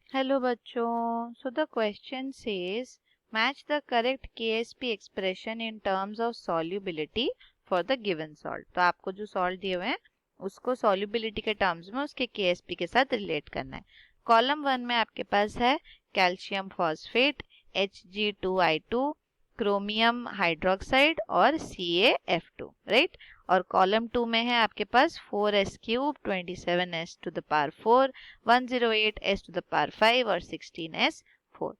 Hello बच्चों, so the question says match the correct KSP expression in terms of solubility for the given salt. तो आपको जो salt दिए हुए हैं उसको सॉल्युबिलिटी के टर्म्स में उसके KSP के साथ रिलेट करना है। कॉलम 1 में आपके पास है calcium phosphate Hg2I2, chromium hydroxide और CaF2, राइट। और कॉलम 2 में है आपके पास 4s³ 27s to the power 4, 108s to the power 5 और 16s4।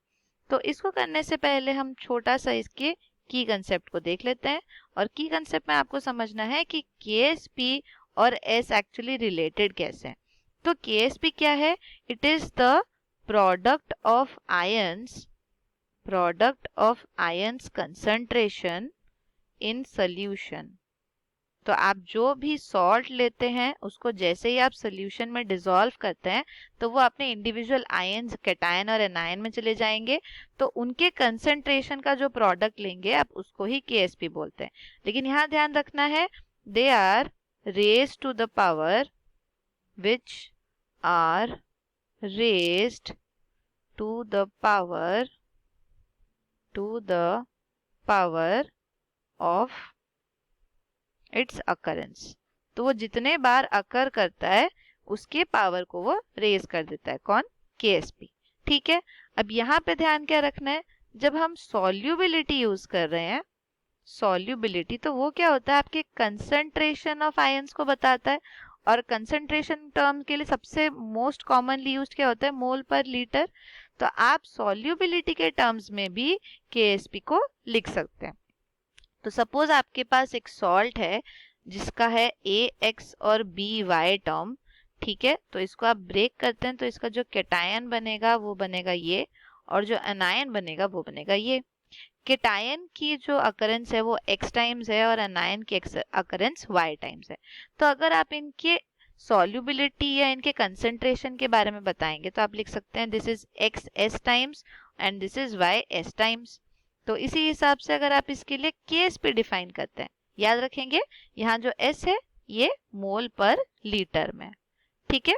तो इसको करने से पहले हम छोटा सा इसके की कंसेप्ट को देख लेते हैं। और की कंसेप्ट में आपको समझना है कि KSP और S एक्चुअली रिलेटेड कैसे हैं। तो KSP क्या है? It is the product of ions concentration in solution. तो आप जो भी सॉल्ट लेते हैं उसको जैसे ही आप सोल्यूशन में डिसॉल्व करते हैं तो वो अपने इंडिविजुअल आयंस कैटायन और एनायन में चले जाएंगे। तो उनके कंसंट्रेशन का जो प्रोडक्ट लेंगे आप उसको ही KSP बोलते हैं। लेकिन यहाँ ध्यान रखना है, they are raised to the power which are raised to the power of its occurrence. तो वो जितने बार अकर करता है उसके पावर को वो रेज कर देता है। कौन? KSP। ठीक है। अब यहाँ पे ध्यान क्या रखना है, जब हम सॉल्युबिलिटी यूज कर रहे हैं, सॉल्युबिलिटी तो वो क्या होता है, आपके कंसंट्रेशन ऑफ आयंस को बताता है। और कंसंट्रेशन टर्म के लिए सबसे मोस्ट कॉमनली यूज्ड क्या होता है? मोल पर लीटर। तो आप सॉल्युबिलिटी के टर्म्स में भी KSP को लिख सकते हैं। तो सपोज आपके पास एक सॉल्ट है जिसका है AX और BY टर्म। ठीक है, तो इसको आप ब्रेक करते हैं तो इसका जो कैटायन बनेगा वो बनेगा ये, और जो एनायन बनेगा वो बनेगा ये। कैटायन की जो अकरेंस है वो X टाइम्स है और एनायन की अकरेंस Y टाइम्स है। तो अगर आप इनके सॉल्युबिलिटी या इनके कंसंट्रेशन के बारे में बताएंगे तो आप लिख सकते हैं this is XS times and this is YS times. तो इसी हिसाब से अगर आप इसके लिए KSP डिफाइन करते हैं, याद रखेंगे यहाँ जो S है ये मोल पर लीटर में। ठीक है,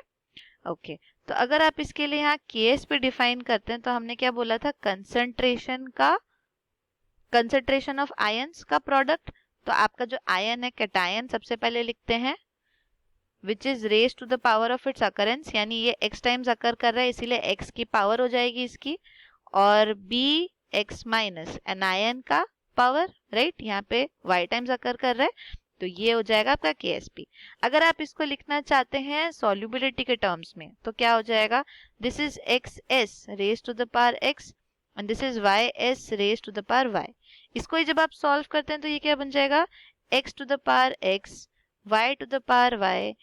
ओके। तो अगर आप इसके लिए यहाँ KSP डिफाइन करते हैं तो हमने क्या बोला था? कंसंट्रेशन ऑफ आयंस का प्रोडक्ट। तो आपका जो आयन है कैटायन सबसे पहले लिखते हैं which is raise to the power of its occurrence, यानी ये X टाइम्स अकर कर रहा है इसीलिए X की पावर हो जाएगी इसकी। और BX माइनस एनायन का पावर, राइट, यहाँ पे Y टाइम्स अकर कर रहा है तो ये हो जाएगा आपका KSP। अगर आप इसको लिखना चाहते हैं सॉल्युबिलिटी के टर्म्स में तो क्या हो जाएगा? This is XS raise to the power X and this is YS raise to the power Y। इसको ही जब आप सॉल्व करते हैं तो ये क्या बन जाएगा? X to the power X, Y to the power Y,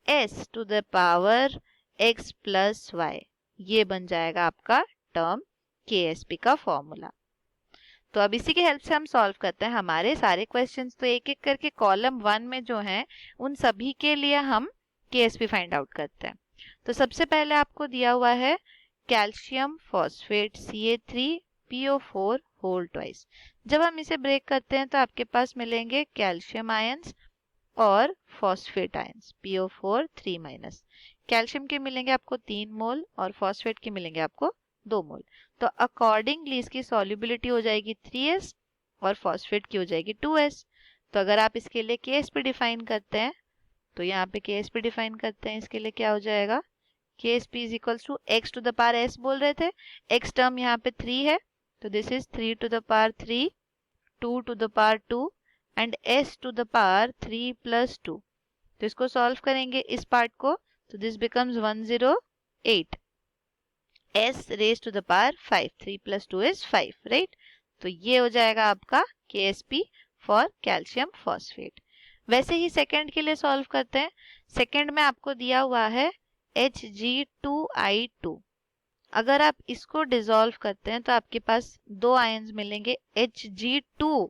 S to the power X plus Y। ये बन जाएगा आपका टर्म KSP का फॉर्मूला। तो अब इसी की हेल्प से हम सॉल्व करते हैं हमारे सारे क्वेश्चंस। तो एक एक करके कॉलम 1 में जो है उन सभी के लिए हम KSP फाइंड आउट करते हैं। तो सबसे पहले आपको दिया हुआ है calcium phosphate Ca3PO4 whole twice. जब हम इसे ब्रेक करते हैं तो आपके पास मिलेंगे कैल्शियम आयंस और फॉस्फेट आयंस PO4 3-। कैल्शियम के मिलेंगे आपको 3 मोल और फॉस्फेट के मिलेंगे आपको 2 मोल। तो अकॉर्डिंगली इसकी सॉल्युबिलिटी हो जाएगी 3s और फॉस्फेट की हो जाएगी 2s। तो अगर आप इसके लिए KSP डिफाइन करते हैं तो यहाँ पे KSP डिफाइन करते हैं, इसके लिए क्या हो जाएगा? KSP is equals to X to the power S बोल रहे थे, X टर्म यहाँ पे 3 है तो this is 3 to the power 3, 2 to the power 2 and S to the power 3 plus 2। तो इसको सॉल्व करेंगे इस पार्ट को तो this becomes 108 S raise to the power 5, 3 plus 2 is 5, right. तो ये हो जाएगा आपका KSP फॉर कैल्शियम फॉस्फेट। वैसे ही सेकंड के लिए सॉल्व करते हैं। सेकंड में आपको दिया हुआ है Hg2I2। अगर आप इसको डिसॉल्व करते हैं तो आपके पास दो आयंस मिलेंगे Hg2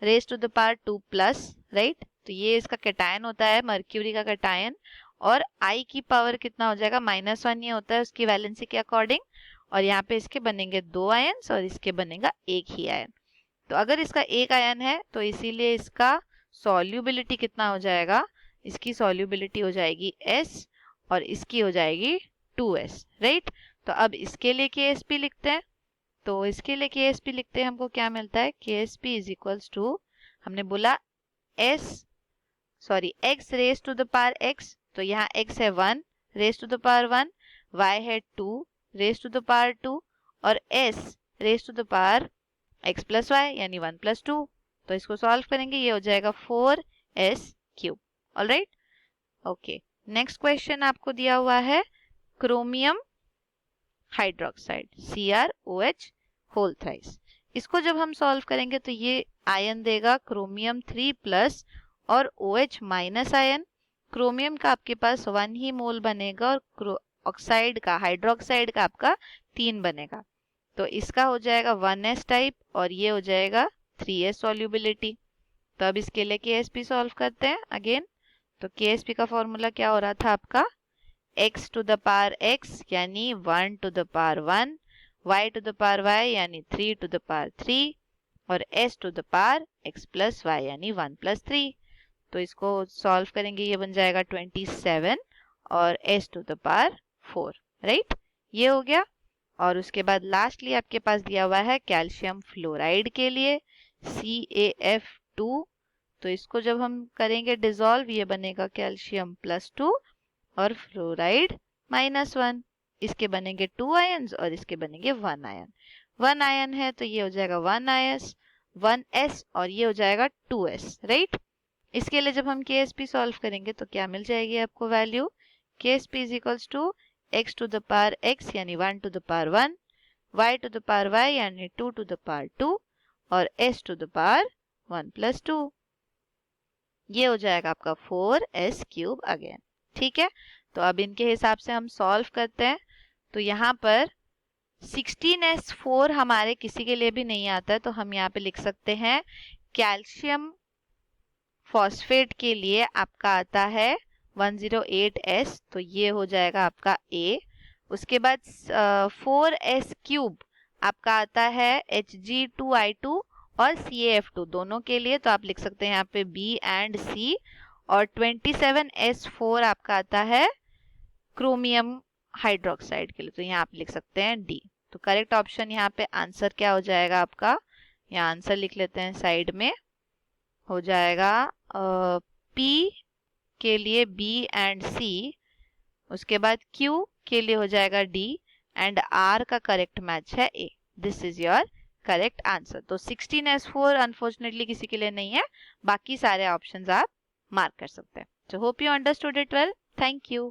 raise to the power 2 plus, right. तो ये इसका कैटायन होता है, मर्क्यूरी का कैटायन। और I की पावर कितना हो जाएगा? -1 ये होता है उसकी वैलेंसी के अकॉर्डिंग। और यहाँ पे इसके बनेंगे 2 आयंस और इसके बनेगा एक ही आयन। तो अगर इसका एक आयन है तो इसीलिए इसका सॉल्युबिलिटी कितना हो जाएगा? इसकी सॉल्युबिलिटी हो जाएगी S और इसकी हो जाएगी 2s, राइट। तो अब इसके लिए KSP लिखते हैं। तो इसके लिए KSP लिखते हैं, हमको क्या मिलता है, KSP इज इक्वल्स टू, हमने बोला x raise to the power x, तो यहाँ x है 1 raise to the power 1, y है 2 रेज टू द पावर 2 और s raise to the power x plus y यानी 1 प्लस 2। तो इसको सॉल्व करेंगे, ये हो जाएगा 4s³। Alright, okay. Next question आपको दिया हुआ है chromium hydroxide CrOH whole thrice. इसको जब हम सॉल्व करेंगे तो ये आयन देगा क्रोमियम 3+ और OH माइनस आयन। क्रोमियम का आपके पास 1 ही मोल बनेगा और ऑक्साइड का, हाइड्रोक्साइड का आपका 3 बनेगा। तो इसका हो जाएगा 1s टाइप और ये हो जाएगा 3s सॉल्युबिलिटी। तो अब इसके लिए KSP सॉल्व करते हैं अगेन। तो KSP का फॉर्मूला क्या हो रहा था आपका, x to the power x यानी 1 to the power 1, y to the power y यानी 3 टू द पावर 3 और s to the power x plus y यानी 1 प्लस 3। तो इसको सॉल्व करेंगे, ये बन जाएगा 27 और s to the power 4, right, ये हो गया। और उसके बाद लास्टली आपके पास दिया हुआ है कैल्शियम फ्लोराइड के लिए CaF2। तो इसको जब हम करेंगे डिसॉल्व, ये बनेगा कैल्शियम +2 और फ्लोराइड -1। इसके बनेंगे 2 आयन्स और इसके बनेंगे 1 आयन। 1 आयन है तो ये हो जाएगा 1s और ये हो जाएगा 2s, राइट। इसके लिए जब हम KSP सॉल्व करेंगे तो क्या मिल जाएगी आपको value, KSP is equals to x to the power x यानी 1 to the power 1, y to the power y यानी 2 टू द पावर 2 और s to the power 1 plus 2। ये हो जाएगा आपका 4s³ अगेन, ठीक है। तो अब इनके हिसाब से हम सॉल्व करते हैं। तो यहाँ पर 16s4 हमारे किसी के लिए भी नहीं आता है, तो हम यहाँ पे लिख सकते हैं कैल्शियम फॉस्फेट के लिए आपका आता है 108s, तो ये हो जाएगा आपका A। उसके बाद 4s³ आपका आता है Hg2I2 और CaF2 दोनों के लिए, तो आप लिख सकते हैं यहाँ पे B एंड C। और 27s4 आपका आता है क्रोमियम हाइड्रोक्साइड के लिए, तो यहाँ आप लिख सकते हैं D। तो करेक्ट ऑप्शन यहाँ पे आंसर क्या हो जाएगा आपका, यहाँ आंसर लिख लेते हैं साइड में, हो जाएगा P के लिए B एंड C, उसके बाद Q के लिए हो जाएगा D एंड R का करेक्ट मैच है A। This is your correct answer. तो 16s4 अनफॉर्चुनेटली किसी के लिए नहीं है, बाकी सारे ऑप्शंस आप मार्क कर सकते हैं। So hope you understood it well. Thank you.